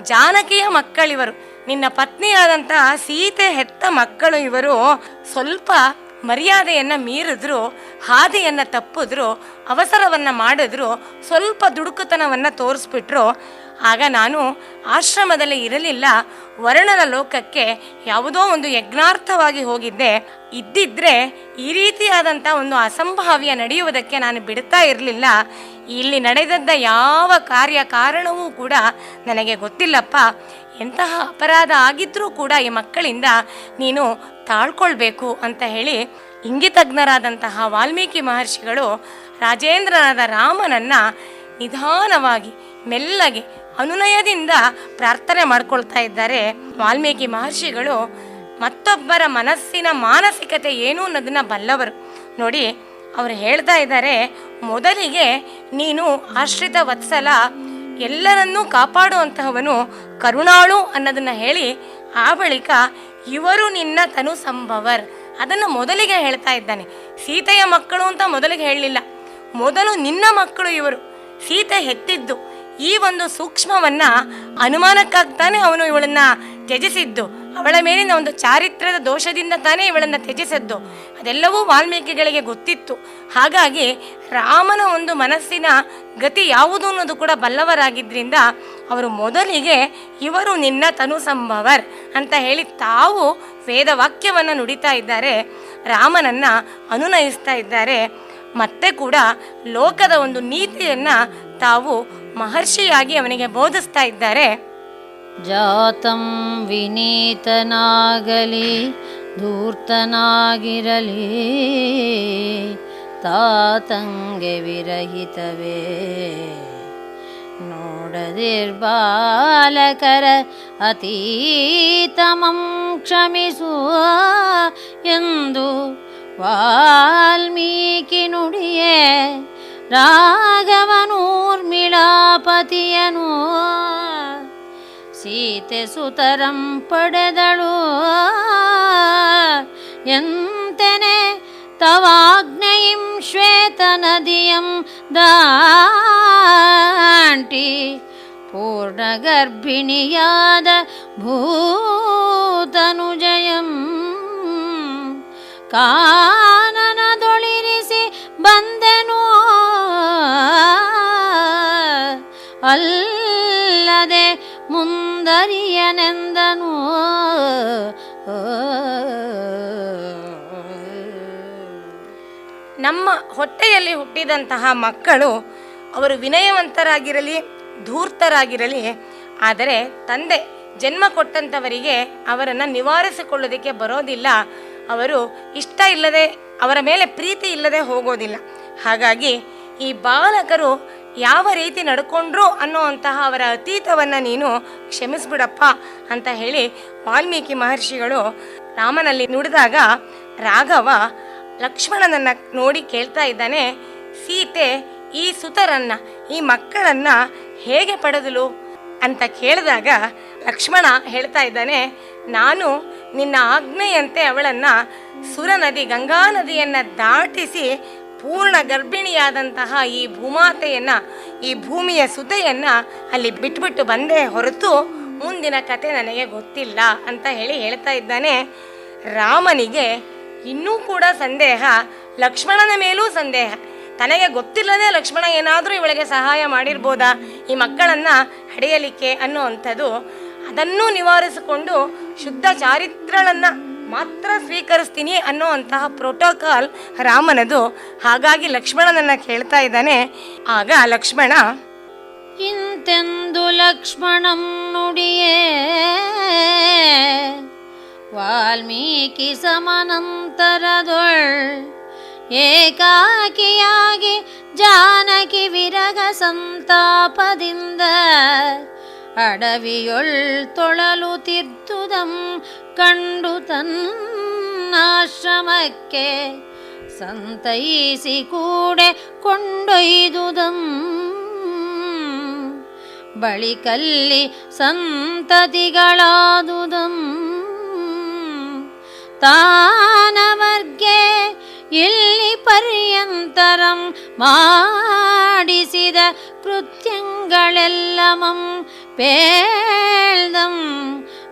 ಜಾನಕಿಯ ಮಕ್ಕಳಿವರು, ನಿನ್ನ ಪತ್ನಿಯಾದಂತಹ ಸೀತೆ ಹೆತ್ತ ಮಕ್ಕಳು ಇವರು. ಸ್ವಲ್ಪ ಮರ್ಯಾದೆಯನ್ನು ಮೀರಿದ್ರು, ಹಾದಿಯನ್ನು ತಪ್ಪಿದ್ರು, ಅವಸರವನ್ನು ಮಾಡಿದ್ರು, ಸ್ವಲ್ಪ ದುಡುಕುತನವನ್ನು ತೋರಿಸ್ಬಿಟ್ರು. ಆಗ ನಾನು ಆಶ್ರಮದಲ್ಲಿ ಇರಲಿಲ್ಲ, ವರ್ಣನ ಲೋಕಕ್ಕೆ ಯಾವುದೋ ಒಂದು ಯಜ್ಞಾರ್ಥವಾಗಿ ಹೋಗಿದ್ದೆ. ಇದ್ದಿದ್ರೆ ಈ ರೀತಿಯಾದಂಥ ಒಂದು ಅಸಂಭಾವ್ಯ ನಡೆಯುವುದಕ್ಕೆ ನಾನು ಬಿಡ್ತಾ ಇರಲಿಲ್ಲ. ಇಲ್ಲಿ ನಡೆದದ್ದ ಯಾವ ಕಾರಣವೂ ಕೂಡ ನನಗೆ ಗೊತ್ತಿಲ್ಲಪ್ಪ. ಎಂತಹ ಅಪರಾಧ ಆಗಿದ್ರೂ ಕೂಡ ಈ ಮಕ್ಕಳಿಂದ ನೀನು ತಾಳ್ಕೊಳ್ಬೇಕು ಅಂತ ಹೇಳಿ ಇಂಗಿತಜ್ಞರಾದಂತಹ ವಾಲ್ಮೀಕಿ ಮಹರ್ಷಿಗಳು ರಾಜೇಂದ್ರನಾದ ರಾಮನನ್ನು ನಿಧಾನವಾಗಿ ಮೆಲ್ಲಗೆ ಅನುನಯದಿಂದ ಪ್ರಾರ್ಥನೆ ಮಾಡ್ಕೊಳ್ತಾ ಇದ್ದಾರೆ. ವಾಲ್ಮೀಕಿ ಮಹರ್ಷಿಗಳು ಮತ್ತೊಬ್ಬರ ಮನಸ್ಸಿನ ಮಾನಸಿಕತೆ ಏನು ಅನ್ನೋದನ್ನ ಬಲ್ಲವರು. ನೋಡಿ, ಅವರು ಹೇಳ್ತಾ ಇದ್ದಾರೆ, ಮೊದಲಿಗೆ ನೀನು ಆಶ್ರಿತ ವತ್ಸಲ, ಎಲ್ಲರನ್ನೂ ಕಾಪಾಡುವಂತಹವನು, ಕರುಣಾಳು ಅನ್ನೋದನ್ನು ಹೇಳಿ ಆ ಬಳಿಕ ಇವರು ನಿನ್ನ ತನು ಸಂಭವರ್ ಅದನ್ನು ಮೊದಲಿಗೆ ಹೇಳ್ತಾ ಇದ್ದಾನೆ. ಸೀತೆಯ ಮಕ್ಕಳು ಅಂತ ಮೊದಲಿಗೆ ಹೇಳಲಿಲ್ಲ, ಮೊದಲು ನಿನ್ನ ಮಕ್ಕಳು ಇವರು, ಸೀತೆ ಹೆತ್ತಿದ್ದು. ಈ ಒಂದು ಸೂಕ್ಷ್ಮವನ್ನು ಅನುಮಾನಕ್ಕಾಗ್ತಾನೆ ಅವನು ಇವಳನ್ನು ತ್ಯಜಿಸಿದ್ದು. ಅವಳ ಮೇಲಿನ ಒಂದು ಚಾರಿತ್ರ್ಯದ ದೋಷದಿಂದ ತಾನೇ ಇವಳನ್ನು ತ್ಯಜಿಸಿದ್ದು. ಅದೆಲ್ಲವೂ ವಾಲ್ಮೀಕಿಗಳಿಗೆ ಗೊತ್ತಿತ್ತು. ಹಾಗಾಗಿ ರಾಮನ ಒಂದು ಮನಸ್ಸಿನ ಗತಿ ಯಾವುದು ಅನ್ನೋದು ಕೂಡ ಬಲ್ಲವರಾಗಿದ್ದರಿಂದ ಅವರು ಮೊದಲಿಗೆ ಇವರು ನಿನ್ನ ತನು ಸಂಭವರ್ ಅಂತ ಹೇಳಿ ತಾವು ವೇದವಾಕ್ಯವನ್ನು ನುಡಿತಾ ಇದ್ದಾರೆ, ರಾಮನನ್ನು ಅನುನಯಿಸ್ತಾ ಇದ್ದಾರೆ. ಮತ್ತೆ ಕೂಡ ಲೋಕದ ಒಂದು ನೀತಿಯನ್ನು ತಾವು ಮಹರ್ಷಿಯಾಗಿ ಅವನಿಗೆ ಬೋಧಿಸ್ತಾ ಇದ್ದಾರೆ. ಜಾತಂ ವಿನೀತನಾಗಲಿ ಧೂರ್ತನಾಗಿರಲಿ ತಾತಂಗೆ ವಿರಹಿತವೇ ನೋಡದಿರ್ಬಾಲಕರ ಅತೀತಮಂ ಕ್ಷಮಿಸು ಎಂದು ವಾಲ್ಮೀಕಿ ನುಡಿಯೇ ರಾಘವನೂರ್ಮಿಳಾಪತಿಯನು ಸೀತೆ ಸುತರಂ ಪಡೆದಳು ಎಂತೆನೆ ತವಾಗ್ನೇಯಿಂ ಶ್ವೇತ ನದಿಯಂ ದಾಂಟಿ ಪೂರ್ಣ ಗರ್ಭಿಣಿಯಾದ ಭೂತನುಜಯಂ ಕಾನನದೊಳಿರಿಸಿ ಬಂದೆನು ಅಲ್ಲದೆ ಮುಂದರಿಯನೆಂದನು. ನಮ್ಮ ಹೊಟ್ಟೆಯಲ್ಲಿ ಹುಟ್ಟಿದಂತಹ ಮಕ್ಕಳು ಅವರು ವಿನಯವಂತರಾಗಿರಲಿ, ಧೂರ್ತರಾಗಿರಲಿ, ಆದರೆ ತಂದೆ ಜನ್ಮ ಕೊಟ್ಟಂಥವರಿಗೆ ಅವರನ್ನು ನಿವಾರಿಸಿಕೊಳ್ಳೋದಕ್ಕೆ ಬರೋದಿಲ್ಲ. ಅವರು ಇಷ್ಟ ಇಲ್ಲದೆ, ಅವರ ಮೇಲೆ ಪ್ರೀತಿ ಇಲ್ಲದೆ ಹೋಗೋದಿಲ್ಲ. ಹಾಗಾಗಿ ಈ ಬಾಲಕರು ಯಾವ ರೀತಿ ನಡ್ಕೊಂಡ್ರು ಅನ್ನೋವಂತಹ ಅವರ ಅತೀತವನ್ನು ನೀನು ಕ್ಷಮಿಸ್ಬಿಡಪ್ಪ ಅಂತ ಹೇಳಿ ವಾಲ್ಮೀಕಿ ಮಹರ್ಷಿಗಳು ರಾಮನಲ್ಲಿ ನುಡಿದಾಗ, ರಾಘವ ಲಕ್ಷ್ಮಣನನ್ನು ನೋಡಿ ಕೇಳ್ತಾ ಇದ್ದಾನೆ, ಸೀತೆ ಈ ಸುತರನ್ನ, ಈ ಮಕ್ಕಳನ್ನ ಹೇಗೆ ಪಡೆದಳು ಅಂತ ಕೇಳಿದಾಗ ಲಕ್ಷ್ಮಣ ಹೇಳ್ತಾ ಇದ್ದಾನೆ, ನಾನು ನಿನ್ನ ಆಜ್ಞೆಯಂತೆ ಅವಳನ್ನು ಸುರನದಿ, ಗಂಗಾ ನದಿಯನ್ನು ದಾಟಿಸಿ ಪೂರ್ಣ ಗರ್ಭಿಣಿಯಾದಂತಹ ಈ ಭೂಮಾತೆಯನ್ನು, ಈ ಭೂಮಿಯ ಸುತೆಯನ್ನು ಅಲ್ಲಿ ಬಿಟ್ಬಿಟ್ಟು ಬಂದೇ ಹೊರತು ಮುಂದಿನ ಕತೆ ನನಗೆ ಗೊತ್ತಿಲ್ಲ ಅಂತ ಹೇಳ್ತಾ ಇದ್ದಾನೆ. ರಾಮನಿಗೆ ಇನ್ನೂ ಕೂಡ ಸಂದೇಹ, ಲಕ್ಷ್ಮಣನ ಮೇಲೂ ಸಂದೇಹ. ತನಗೆ ಗೊತ್ತಿಲ್ಲದೆ ಲಕ್ಷ್ಮಣ ಏನಾದರೂ ಇವಳಿಗೆ ಸಹಾಯ ಮಾಡಿರ್ಬೋದಾ ಈ ಮಕ್ಕಳನ್ನು ಹಡೆಯಲಿಕ್ಕೆ ಅನ್ನೋ ಅಂಥದ್ದು. ಅದನ್ನೂ ನಿವಾರಿಸಿಕೊಂಡು ಶುದ್ಧ ಚಾರಿತ್ರಳನ್ನು ಮಾತ್ರ ಸ್ವೀಕರಿಸ್ತೀನಿ ಅನ್ನೋ ಅಂತಹ ಪ್ರೋಟೋಕಾಲ್ ರಾಮನದು. ಹಾಗಾಗಿ ಲಕ್ಷ್ಮಣನನ್ನು ಕೇಳ್ತಾ ಇದ್ದಾನೆ. ಆಗ ಲಕ್ಷ್ಮಣ ಇಂತೆಂದು ಲಕ್ಷ್ಮಣಂ ನುಡಿಯೇ ವಾಲ್ಮೀಕಿ ಸಮನಂತರದೊಳ್ ಏಕಾಕಿಯಾಗಿ ಜಾನಕಿ ವಿರಗ ಸಂತಾಪದಿಂದ ಅಡವಿಯೊಳ್ ತೊಳಲು ತಿರ್ತುದಂ ಕಂಡು ತನ್ನಾಶ್ರಮಕ್ಕೆ ಸಂತೈಸಿ ಕೂಡೆ ಕೊಂಡೊಯ್ದುದಂ ಬಳಿಕಲ್ಲಿ ಸಂತತಿಗಳಾದುದಂ ತಾನವರ್ಗೆ ಇಲ್ಲಿ ಪರ್ಯಂತರಂ ಮಾಡಿಸಿದ ಕೃತ್ಯಗಳೆಲ್ಲಮಂ ಪೇಳ್ದಂ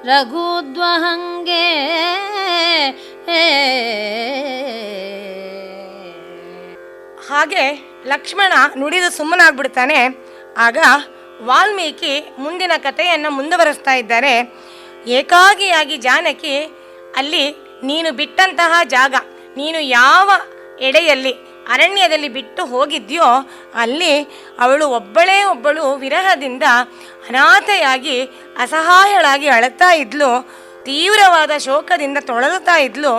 ರಘುದ್ವಹಂಗೆ. ಹಾಗೆ ಲಕ್ಷ್ಮಣ ನುಡಿದು ಸುಮ್ಮನಾಗ್ಬಿಡ್ತಾನೆ. ಆಗ ವಾಲ್ಮೀಕಿ ಮುಂದಿನ ಕಥೆಯನ್ನು ಮುಂದುವರಿಸ್ತಾ ಇದ್ದಾರೆ. ಏಕಾಗಿಯಾಗಿ ಜಾನಕಿ ಅಲ್ಲಿ ನೀನು ಬಿಟ್ಟಂತಹ ಜಾಗ, ನೀನು ಯಾವ ಎಡೆಯಲ್ಲಿ ಅರಣ್ಯದಲ್ಲಿ ಬಿಟ್ಟು ಹೋಗಿದ್ಯೋ ಅಲ್ಲಿ ಅವಳು ಒಬ್ಬಳು ವಿರಹದಿಂದ ಅನಾಥೆಯಾಗಿ ಅಸಹಾಯಳಾಗಿ ಅಳುತ್ತಾ ಇದ್ಲು. ತೀವ್ರವಾದ ಶೋಕದಿಂದ ತೊಳಲುತ್ತಾ ಇದ್ಲು,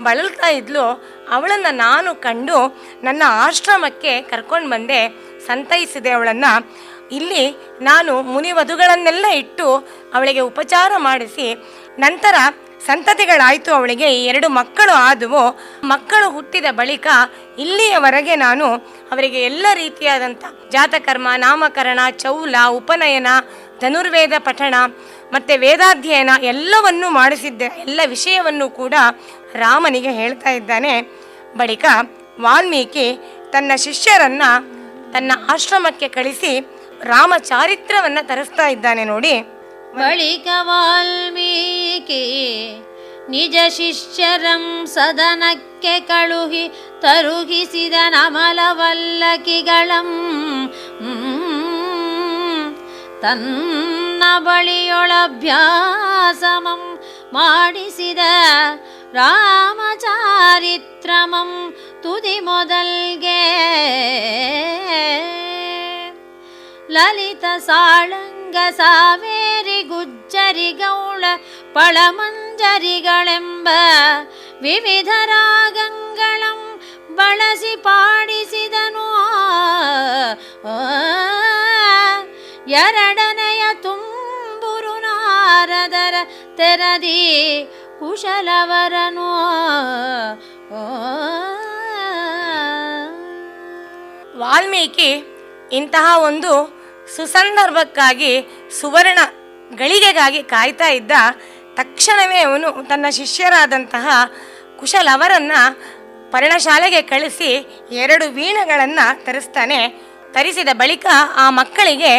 ಬಳಲ್ತಾ ಇದ್ಲು. ಅವಳನ್ನು ನಾನು ಕಂಡು ನನ್ನ ಆಶ್ರಮಕ್ಕೆ ಕರ್ಕೊಂಡು ಬಂದೆ, ಸಂತೈಸಿದೆ ಅವಳನ್ನು. ಇಲ್ಲಿ ನಾನು ಮುನಿವಧುಗಳನ್ನೆಲ್ಲ ಇಟ್ಟು ಅವಳಿಗೆ ಉಪಚಾರ ಮಾಡಿಸಿ ನಂತರ ಸಂತತಿಗಳಾಯಿತು. ಅವಳಿಗೆ 2 ಮಕ್ಕಳು ಆದವು. ಮಕ್ಕಳು ಹುಟ್ಟಿದ ಬಳಿಕ ಇಲ್ಲಿಯವರೆಗೆ ನಾನು ಅವರಿಗೆ ಎಲ್ಲ ರೀತಿಯಾದಂಥ ಜಾತಕರ್ಮ, ನಾಮಕರಣ, ಚೌಲ, ಉಪನಯನ, ಧನುರ್ವೇದ ಪಠಣ ಮತ್ತು ವೇದಾಧ್ಯಯನ ಎಲ್ಲವನ್ನೂ ಮಾಡಿಸಿದ್ದೆ. ಎಲ್ಲ ವಿಷಯವನ್ನು ಕೂಡ ರಾಮನಿಗೆ ಹೇಳ್ತಾ ಇದ್ದಾನೆ. ಬಳಿಕ ವಾಲ್ಮೀಕಿ ತನ್ನ ಶಿಷ್ಯರನ್ನು ತನ್ನ ಆಶ್ರಮಕ್ಕೆ ಕಳಿಸಿ ರಾಮ ಚಾರಿತ್ರವನ್ನು ತರಿಸ್ತಾ ಇದ್ದಾನೆ ನೋಡಿ. ಬಳಿಕ ವಾಲ್ಮೀಕಿ ನಿಜ ಶಿಷ್ಯರಂ ಸದನಕ್ಕೆ ಕಳುಹಿ ತರುಗಿಸಿದ ನಮಲವಲ್ಲಕಿಗಳಂ ತನ್ನ ಬಳಿಯೊಳಭ್ಯಾಸಮಂ ಮಾಡಿಸಿದ ರಾಮಚಾರಿತ್ರಮಂ ತುದಿ ಮೊದಲ್ಗೆ ಲಲಿತ ಸಾಳಂಗ ಸಾವೇರಿ ಗುಜ್ಜರಿ ಗೌಳ ಪಳಮಂಜರಿಗಳೆಂಬ ವಿವಿಧ ರಾಗಂಗಳಂ ಬಳಸಿ ಪಾಡಿಸಿದನು. ಎರಡನೆಯ ತುಂಬುರು ನಾರದರ ತೆರದಿ ಕುಶಲವರನು. ವಾಲ್ಮೀಕಿ ಇಂತಹ ಒಂದು ಸುಸಂದರ್ಭಕ್ಕಾಗಿ, ಸುವರ್ಣ ಗಳಿಗೆಗಾಗಿ ಕಾಯ್ತಾ ಇದ್ದ. ತಕ್ಷಣವೇ ಅವನು ತನ್ನ ಶಿಷ್ಯರಾದಂತಹ ಕುಶಲವರನ್ನು ಪರ್ಣಶಾಲೆಗೆ ಕಳಿಸಿ 2 ವೀಣೆಗಳನ್ನು ತರಿಸ್ತಾನೆ. ತರಿಸಿದ ಬಳಿಕ ಆ ಮಕ್ಕಳಿಗೆ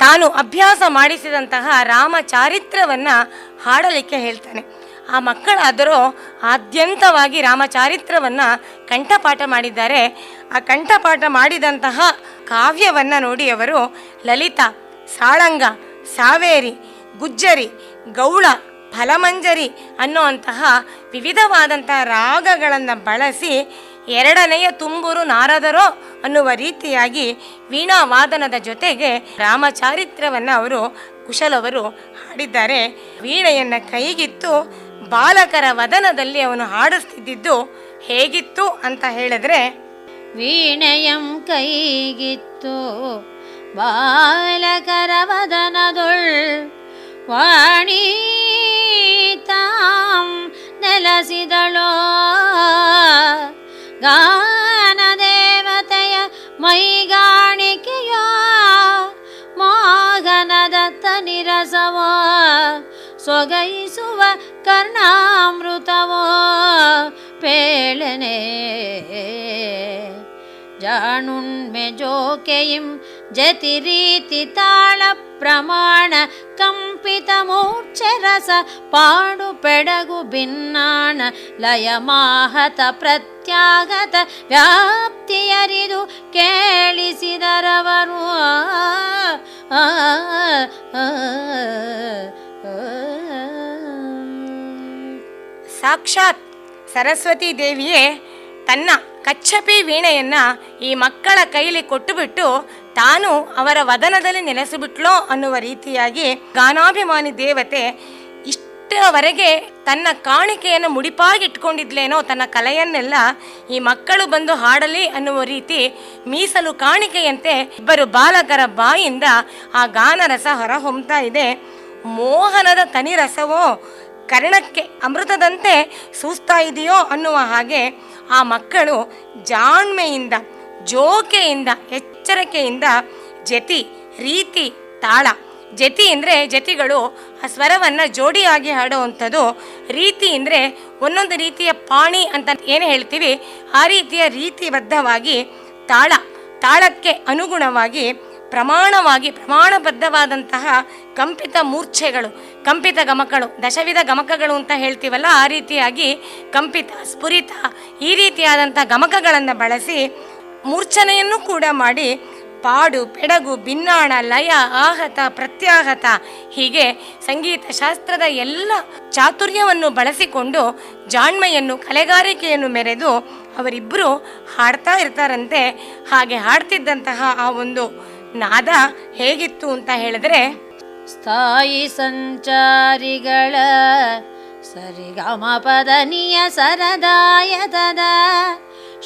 ತಾನು ಅಭ್ಯಾಸ ಮಾಡಿಸಿದಂತಹ ರಾಮಚಾರಿತ್ರವನ್ನು ಹಾಡಲಿಕ್ಕೆ ಹೇಳ್ತಾನೆ. ಆ ಮಕ್ಕಳಾದರೂ ಆದ್ಯಂತವಾಗಿ ರಾಮಚಾರಿತ್ರವನ್ನು ಕಂಠಪಾಠ ಮಾಡಿದ್ದಾರೆ. ಆ ಕಂಠಪಾಠ ಮಾಡಿದಂತಹ ಕಾವ್ಯವನ್ನು ನೋಡಿ ಅವರು ಲಲಿತ, ಸಾಳಂಗ, ಸಾವೇರಿ, ಗುಜ್ಜರಿ, ಗೌಳ, ಫಲಮಂಜರಿ ಅನ್ನುವಂತಹ ವಿವಿಧವಾದಂತಹ ರಾಗಗಳನ್ನು ಬಳಸಿ ಎರಡನೆಯ ತುಂಬೂರು ನಾರದರೋ ಅನ್ನುವ ರೀತಿಯಾಗಿ ವೀಣಾವಾದನದ ಜೊತೆಗೆ ರಾಮಚಾರಿತ್ರವನ್ನು ಅವರು ಕುಶಲವರು ಹಾಡಿದ್ದಾರೆ. ವೀಣೆಯನ್ನು ಕೈಗಿತ್ತು ಬಾಲಕರ ವದನದಲ್ಲಿ ಅವನು ಹಾಡಿಸ್ತಿದ್ದು ಹೇಗಿತ್ತು ಅಂತ ಹೇಳಿದ್ರೆ, ವೀಣೆಯಂ ಕೈಗಿತ್ತು ಬಾಲಕರ ವದನದೊಳ್ ವಾಣಿ ತಾಂ ನೆಲಸಿದಳೋ ಗಾನ ದೇವತೆಯ ಮೈಗಾಣಿಕೆಯೋ ಮೋಹನದ ತನಿರಸವೋ ಸೊಗೈಸುವ ಕರ್ಣಾಮೃತವೋ ಪೇಳನೆ ಜಾಣುಣ್ಮೆ ಜೋಕೆಯಿಂ ಜತಿರೀತಿ ತಾಳ ಪ್ರಮಾಣ ಕಂಪಿತ ಮೂರ್ಛರಸ ಪಾಡು ಪೆಡಗು ಭಿನ್ನಾಣ ಲಯ ಮಾಹತ ಪ್ರತ್ಯಾಗತ ವ್ಯಾಪ್ತಿಯರಿದು ಕೇಳಿಸಿದರವರು. ಸಾಕ್ಷಾತ್ ಸರಸ್ವತಿ ದೇವಿಯೇ ತನ್ನ ಕಚ್ಚಪಿ ವೀಣೆಯನ್ನ ಈ ಮಕ್ಕಳ ಕೈಲಿ ಕೊಟ್ಟುಬಿಟ್ಟು ತಾನು ಅವರ ವದನದಲ್ಲಿ ನೆಲೆಸಿಬಿಟ್ಲೋ ಅನ್ನುವ ರೀತಿಯಾಗಿ ಗಾನಾಭಿಮಾನಿ ದೇವತೆ ಇಷ್ಟರವರೆಗೆ ತನ್ನ ಕಾಣಿಕೆಯನ್ನು ಮುಡಿಪಾಗಿಟ್ಕೊಂಡಿದ್ಲೇನೋ, ತನ್ನ ಕಲೆಯನ್ನೆಲ್ಲ ಈ ಮಕ್ಕಳು ಬಂದು ಹಾಡಲಿ ಅನ್ನುವ ರೀತಿ ಮೀಸಲು ಕಾಣಿಕೆಯಂತೆ ಇಬ್ಬರು ಬಾಲಕರ ಬಾಯಿಂದ ಆ ಗಾನರಸ ಹೊರಹೊಮ್ತಾ ಇದೆ. ಮೋಹನದ ತನಿರಸವೋ ಕರ್ಣಕ್ಕೆ ಅಮೃತದಂತೆ ಸೂಸ್ತಾ ಇದೆಯೋ ಅನ್ನುವ ಹಾಗೆ ಆ ಮಕ್ಕಳು ಜಾಣ್ಮೆಯಿಂದ, ಜೋಕೆಯಿಂದ, ಎಚ್ಚರಿಕೆಯಿಂದ ಜತಿ, ರೀತಿ, ತಾಳ. ಜತಿ ಅಂದರೆ ಜತಿಗಳು ಆ ಸ್ವರವನ್ನು ಜೋಡಿಯಾಗಿ ಹಾಡುವಂಥದ್ದು. ರೀತಿ ಅಂದರೆ ಒಂದೊಂದು ರೀತಿಯ ಪಾಣಿ ಅಂತ ಏನು ಹೇಳ್ತೀವಿ ಆ ರೀತಿಯ ರೀತಿಬದ್ಧವಾಗಿ ತಾಳ, ತಾಳಕ್ಕೆ ಅನುಗುಣವಾಗಿ ಪ್ರಮಾಣಬದ್ಧವಾದಂತಹ ಕಂಪಿತ ಮೂರ್ಛೆಗಳು, ಕಂಪಿತ ಗಮಕಗಳು, ದಶವಿಧ ಗಮಕಗಳು ಅಂತ ಹೇಳ್ತೀವಲ್ಲ, ಆ ರೀತಿಯಾಗಿ ಕಂಪಿತ, ಸ್ಫುರಿತ ಈ ರೀತಿಯಾದಂಥ ಗಮಕಗಳನ್ನು ಬಳಸಿ ಮೂರ್ಛನೆಯನ್ನು ಕೂಡ ಮಾಡಿ ಪಾಡು, ಪೆಡಗು, ಭಿನ್ನಾಣ, ಲಯ, ಆಹತ, ಪ್ರತ್ಯಾಹತ ಹೀಗೆ ಸಂಗೀತ ಶಾಸ್ತ್ರದ ಎಲ್ಲ ಚಾತುರ್ಯವನ್ನು ಬಳಸಿಕೊಂಡು ಜಾಣ್ಮೆಯನ್ನು, ಕಲೆಗಾರಿಕೆಯನ್ನು ಮೆರೆದು ಅವರಿಬ್ಬರು ಹಾಡ್ತಾ ಇರ್ತಾರಂತೆ. ಹಾಗೆ ಹಾಡ್ತಿದ್ದಂತಹ ಆ ಒಂದು ನಾದ ಹೇಗಿತ್ತು ಅಂತ ಹೇಳಿದ್ರೆ, ಸ್ಥಾಯಿ ಸಂಚಾರಿಗಳ ಸರಿಗಮ ಪದನಿಯ ಸರದಾಯತದ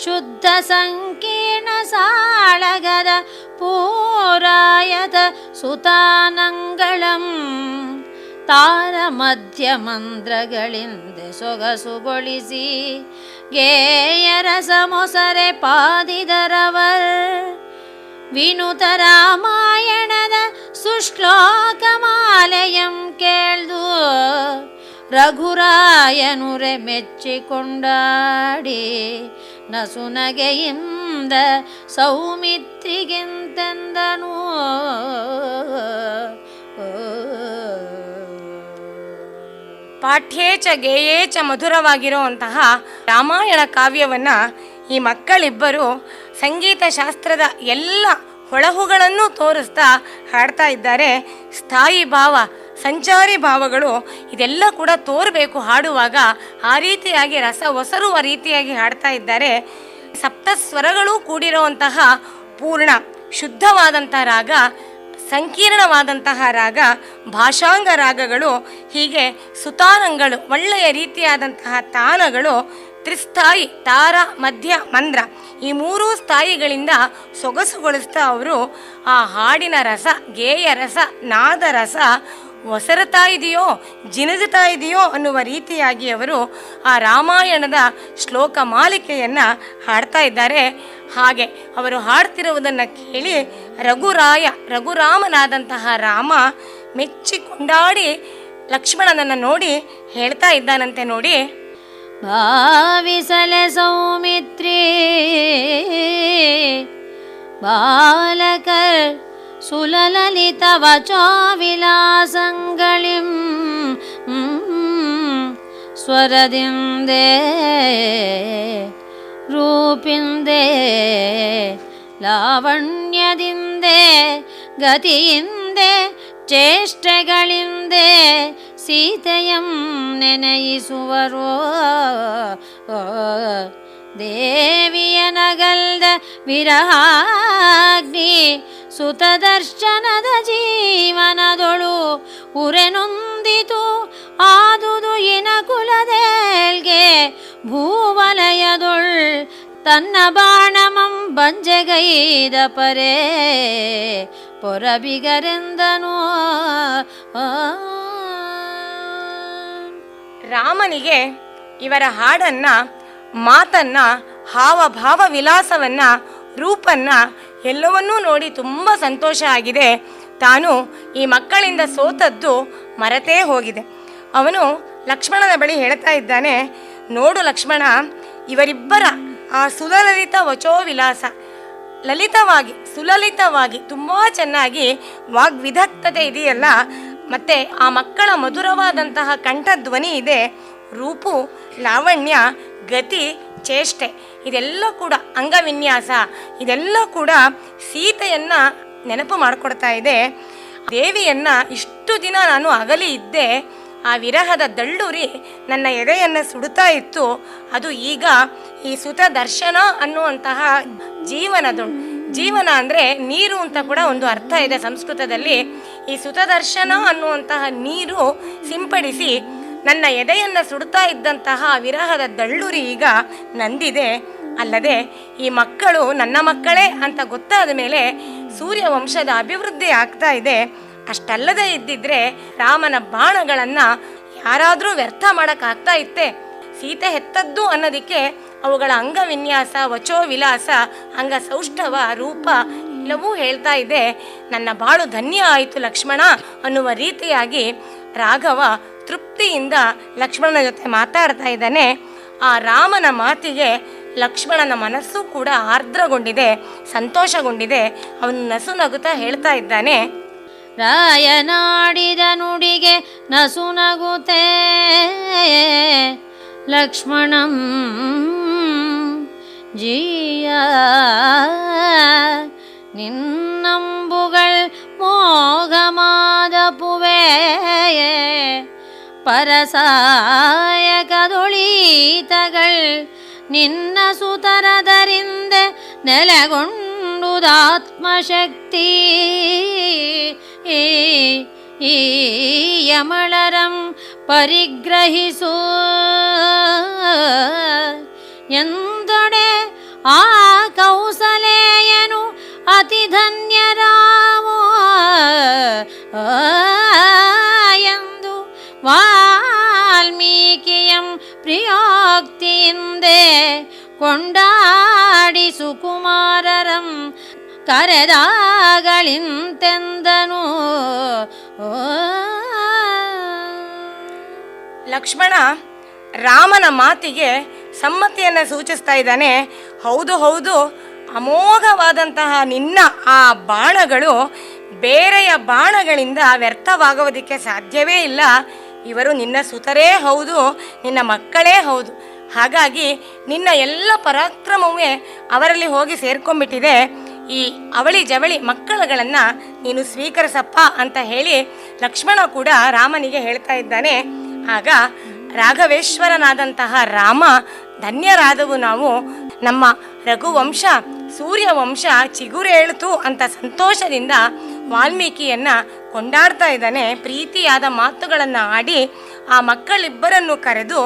ಶುದ್ಧ ಸಂಕೀರ್ಣ ಸಾಳಗದ ಪೂರಾಯತ ಸುತಾನಂಗಳಂ ತಾರ ಮಧ್ಯ ಮಂದ್ರಗಳಿಂದೆ ಸೊಗಸುಗೊಳಿಸಿ ಗೇಯರಸ ಮೊಸರೆ ಪಾದಿದರವರ್ ವಿನುತ ರಾಮಾಯಣದ ಸುಶ್ಲೋಕಮಾಲಯಂ ಕೇಳ್ದು ರಘುರಾಯನುರೆ ಮೆಚ್ಚಿಕೊಂಡಾಡಿ ನಸುನಗೆಯಿಂದ ಸೌಮಿತ್ರಿಗೆಂತೆಂದನು. ಪಾಠ್ಯೇಚ ಗೇಯೇಚ ಮಧುರವಾಗಿರುವಂತಹ ರಾಮಾಯಣ ಕಾವ್ಯವನ್ನು ಈ ಮಕ್ಕಳಿಬ್ಬರು ಸಂಗೀತ ಶಾಸ್ತ್ರದ ಎಲ್ಲ ಹೊಳಹುಗಳನ್ನು ತೋರಿಸ್ತಾ ಹಾಡ್ತಾ ಇದ್ದಾರೆ. ಸ್ಥಾಯಿ ಭಾವ, ಸಂಚಾರಿ ಭಾವಗಳು ಇದೆಲ್ಲ ಕೂಡ ತೋರಬೇಕು ಹಾಡುವಾಗ. ಆ ರೀತಿಯಾಗಿ ರಸ ಒಸರುವ ರೀತಿಯಾಗಿ ಹಾಡ್ತಾ ಇದ್ದಾರೆ. ಸಪ್ತಸ್ವರಗಳು ಕೂಡಿರುವಂತಹ ಪೂರ್ಣ ಶುದ್ಧವಾದಂತಹ ರಾಗ, ಸಂಕೀರ್ಣವಾದಂತಹ ರಾಗ, ಭಾಷಾಂಗ ರಾಗಗಳು, ಹೀಗೆ ಸುತಾನಗಳು, ಒಳ್ಳೆಯ ರೀತಿಯಾದಂತಹ ತಾನಗಳು, ತ್ರಿಸ್ಥಾಯಿ ತಾರ, ಮಧ್ಯ, ಮಂದ್ರ ಈ ಮೂರೂ ಸ್ಥಾಯಿಗಳಿಂದ ಸೊಗಸುಗೊಳಿಸ್ತಾ ಅವರು ಆ ಹಾಡಿನ ರಸ, ಗೇಯ ರಸ, ನಾದ ರಸ ಒಸರುತ್ತಾ ಇದೆಯೋ, ಜಿನುಗುತ್ತಾ ಇದೆಯೋ ಅನ್ನುವ ರೀತಿಯಾಗಿ ಅವರು ಆ ರಾಮಾಯಣದ ಶ್ಲೋಕ ಮಾಲಿಕೆಯನ್ನು ಹಾಡ್ತಾ ಇದ್ದಾರೆ. ಹಾಗೆ ಅವರು ಹಾಡ್ತಿರುವುದನ್ನು ಕೇಳಿ ರಘುರಾಮನಾದಂತಹ ರಾಮ ಮೆಚ್ಚಿಕೊಂಡಾಡಿ ಲಕ್ಷ್ಮಣನನ್ನು ನೋಡಿ ಹೇಳ್ತಾ ಇದ್ದಾನಂತೆ, ನೋಡಿ, ಭಾವಿಸಲೆ ಸೌಮಿತ್ರಿ ಬಾಲಕರ್ ಸುಲಲಿತ ವಚೋ ವಿಲಾಸಂಗಳಿಂ ಸ್ವರದಿಂದೆ ರೂಪಿಂದೆ ಲಾವಣ್ಯದಿಂದೆ ಗತಿಯಿಂದೆ ಚೇಷ್ಟೆಗಳಿಂದೆ ಸೀತೆಯಂ ನೆನೆಯಿಸುವರೋ ದೇವಿಯ ನಗಲ್ದ ವಿರಹಾಗ್ನಿ ಸುತದರ್ಶನದ ಜೀವನದೊಳು ಉರೆನೊಂದಿತು ಆದುದು ಇನ ಕುಲದೇಲ್ಗೆ ಭೂವಲಯದೊಳ್ ತನ್ನ ಬಾಣಮಂ ಬಂಜೆಗೈದ ಪರೇ ಪೊರಬಿಗರೆಂದನು. ರಾಮನಿಗೆ ಇವರ ಹಾಡನ್ನ, ಮಾತನ್ನ, ಹಾವಭಾವ ವಿಲಾಸವನ್ನ, ರೂಪನ್ನ ಎಲ್ಲವನ್ನೂ ನೋಡಿ ತುಂಬ ಸಂತೋಷ ಆಗಿದೆ. ತಾನು ಈ ಮಕ್ಕಳಿಂದ ಸೋತದ್ದು ಮರೆತೇ ಹೋಗಿದೆ. ಅವನು ಲಕ್ಷ್ಮಣನ ಬಳಿ ಹೇಳ್ತಾ ಇದ್ದಾನೆ, ನೋಡು ಲಕ್ಷ್ಮಣ, ಇವರಿಬ್ಬರ ಆ ಸುಲಲಿತ ವಚೋವಿಲಾಸ, ಲಲಿತವಾಗಿ ಸುಲಲಿತವಾಗಿ ತುಂಬ ಚೆನ್ನಾಗಿ ವಾಗ್ವಿಧಕ್ತತೆ ಇದೆಯಲ್ಲ, ಮತ್ತು ಆ ಮಕ್ಕಳ ಮಧುರವಾದಂತಹ ಕಂಠಧ್ವನಿ ಇದೆ, ರೂಪು, ಲಾವಣ್ಯ, ಗತಿ, ಚೇಷ್ಟೆ ಇದೆಲ್ಲ ಕೂಡ ಅಂಗವಿನ್ಯಾಸ ಇದೆಲ್ಲ ಕೂಡ ಸೀತೆಯನ್ನು ನೆನಪು ಮಾಡಿಕೊಡ್ತಾ ಇದೆ. ದೇವಿಯನ್ನು ಇಷ್ಟು ದಿನ ನಾನು ಅಗಲಿ ಇದ್ದೆ, ಆ ವಿರಹದ ದಳ್ಳುರಿ ನನ್ನ ಎದೆಯನ್ನು ಸುಡುತ್ತಾ ಇತ್ತು. ಅದು ಈಗ ಈ ಸುತ ದರ್ಶನ ಅನ್ನುವಂತಹ ಜೀವನ ಅಂದರೆ ನೀರು ಅಂತ ಕೂಡ ಒಂದು ಅರ್ಥ ಇದೆ ಸಂಸ್ಕೃತದಲ್ಲಿ. ಈ ಸುತದರ್ಶನ ಅನ್ನುವಂತಹ ನೀರು ಸಿಂಪಡಿಸಿ ನನ್ನ ಎದೆಯನ್ನು ಸುಡುತ್ತಾ ಇದ್ದಂತಹ ವಿರಹದ ದಳ್ಳುರಿ ಈಗ ನಂದಿದೆ. ಅಲ್ಲದೆ ಈ ಮಕ್ಕಳು ನನ್ನ ಮಕ್ಕಳೇ ಅಂತ ಗೊತ್ತಾದ ಮೇಲೆ ಸೂರ್ಯವಂಶದ ಅಭಿವೃದ್ಧಿ ಆಗ್ತಾ ಇದೆ. ಅಷ್ಟಲ್ಲದೆ ಇದ್ದಿದ್ರೆ ರಾಮನ ಬಾಣಗಳನ್ನು ಯಾರಾದರೂ ವ್ಯರ್ಥ ಮಾಡೋಕ್ಕಾಗ್ತಾ ಇತ್ತೆ? ಸೀತೆ ಹೆತ್ತದ್ದು ಅನ್ನೋದಕ್ಕೆ ಅವುಗಳ ಅಂಗವಿನ್ಯಾಸ, ವಚೋವಿಲಾಸ, ಅಂಗಸೌಷ್ಠವ, ರೂಪ ಎಲ್ಲವೂ ಹೇಳ್ತಾ ಇದೆ. ನನ್ನ ಬಾಳು ಧನ್ಯ ಆಯಿತು ಲಕ್ಷ್ಮಣ ಅನ್ನುವ ರೀತಿಯಾಗಿ ರಾಘವ ತೃಪ್ತಿಯಿಂದ ಲಕ್ಷ್ಮಣನ ಜೊತೆ ಮಾತಾಡ್ತಾ ಇದ್ದಾನೆ. ಆ ರಾಮನ ಮಾತಿಗೆ ಲಕ್ಷ್ಮಣನ ಮನಸ್ಸು ಕೂಡ ಆರ್ದ್ರಗೊಂಡಿದೆ, ಸಂತೋಷಗೊಂಡಿದೆ. ಅವನು ನಸು ನಗುತ್ತಾ ಹೇಳ್ತಾ ಇದ್ದಾನೆ, ರಾಯನಾಡಿದ ನುಡಿಗೆ ನಸು ನಗುತ್ತೇ ಲಕ್ಷ್ಮಣಂ ಜೀಯ ನಿನ್ನಂಬುಗಳ್ ಮೋಘಮಾದಪುವೆ ಪರಸಾಯಕದೊಳೀತಗಳ್ ನಿನ್ನ ಸುತರದರಿಂದ ನೆಲೆಗೊಂಡುದಾತ್ಮಶಕ್ತಿ ಈ ಯಮಳರಂ ಪರಿಗ್ರಹಿಸು ಎಂದೊಡೆ ಆ ಕೌಸಲೇಯನು ಅತಿ ಧನ್ಯರಾಮೋ ಎಂದು ವಾಲ್ಮೀಕಿಯಂ ಪ್ರಿಯೋಕ್ತಿಯಿಂದೆ ಕೊಂಡಾಡಿ ಸುಕುಮಾರರಂ ಕರೆದಾಗಳಿಂತೆಂದನು. ಲಕ್ಷ್ಮಣ ರಾಮನ ಮಾತಿಗೆ ಸಮ್ಮತಿಯನ್ನು ಸೂಚಿಸ್ತಾ ಇದ್ದಾನೆ. ಹೌದು ಹೌದು, ಅಮೋಘವಾದಂತಹ ನಿನ್ನ ಆ ಬಾಣಗಳು ಬೇರೆಯ ಬಾಣಗಳಿಂದ ವ್ಯರ್ಥವಾಗುವುದಕ್ಕೆ ಸಾಧ್ಯವೇ ಇಲ್ಲ. ಇವರು ನಿನ್ನ ಸುತರೇ ಹೌದು, ನಿನ್ನ ಮಕ್ಕಳೇ ಹೌದು. ಹಾಗಾಗಿ ನಿನ್ನ ಎಲ್ಲ ಪರಾಕ್ರಮವೇ ಅವರಲ್ಲಿ ಹೋಗಿ ಸೇರ್ಕೊಂಡ್ಬಿಟ್ಟಿದೆ. ಈ ಅವಳಿ ಜವಳಿ ಮಕ್ಕಳುಗಳನ್ನು ನೀನು ಸ್ವೀಕರಿಸಪ್ಪ ಅಂತ ಹೇಳಿ ಲಕ್ಷ್ಮಣ ಕೂಡ ರಾಮನಿಗೆ ಹೇಳ್ತಾ ಇದ್ದಾನೆ. ಆಗ ರಾಘವೇಶ್ವರನಾದಂತಹ ರಾಮ, ಧನ್ಯರಾದವು ನಾವು, ನಮ್ಮ ರಘುವಂಶ ಸೂರ್ಯವಂಶ ಚಿಗುರೇಳ್ತು ಅಂತ ಸಂತೋಷದಿಂದ ವಾಲ್ಮೀಕಿಯನ್ನ ಕೊಂಡಾಡ್ತಾ ಇದ್ದಾನೆ. ಪ್ರೀತಿಯಾದ ಮಾತುಗಳನ್ನು ಆಡಿ ಆ ಮಕ್ಕಳಿಬ್ಬರನ್ನು ಕರೆದು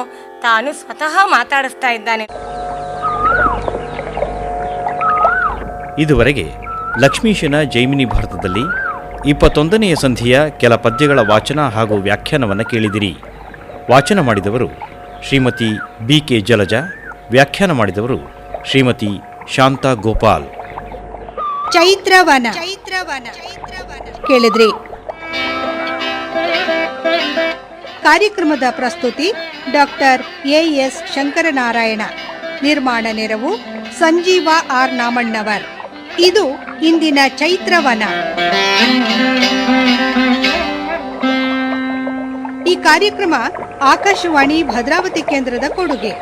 ತಾನು ಸ್ವತಃ ಮಾತಾಡಿಸ್ತಾ ಇದ್ದಾನೆ. ಇದುವರೆಗೆ ಲಕ್ಷ್ಮೀಶನ ಜೈಮಿನಿ ಭಾರತದಲ್ಲಿ 21ನೆಯ ಸಂಧಿಯ ಕೆಲ ಪದ್ಯಗಳ ವಾಚನ ಹಾಗೂ ವ್ಯಾಖ್ಯಾನವನ್ನು ಕೇಳಿದಿರಿ. ವಾಚನ ಮಾಡಿದವರು ಶ್ರೀಮತಿ BK ಜಲಜಾ, ವ್ಯಾಖ್ಯಾನ ಮಾಡಿದವರು ಶ್ರೀಮತಿ ಶಾಂತಾ ಗೋಪಾಲ್. ಚೈತ್ರವನ ಕೇಳಿದ್ರಿ. ಕಾರ್ಯಕ್ರಮದ ಪ್ರಸ್ತುತಿ ಡಾಕ್ಟರ್ AS ಶಂಕರನಾರಾಯಣ. ನಿರ್ಮಾಣ ನೆರವು ಸಂಜೀವ R ನಾಮಣ್ಣವರ್. ಇದು ಇಂದಿನ ಚೈತ್ರವನ. ಈ ಕಾರ್ಯಕ್ರಮ ಆಕಾಶವಾಣಿ ಭದ್ರಾವತಿ ಕೇಂದ್ರದ ಕೊಡುಗೆ.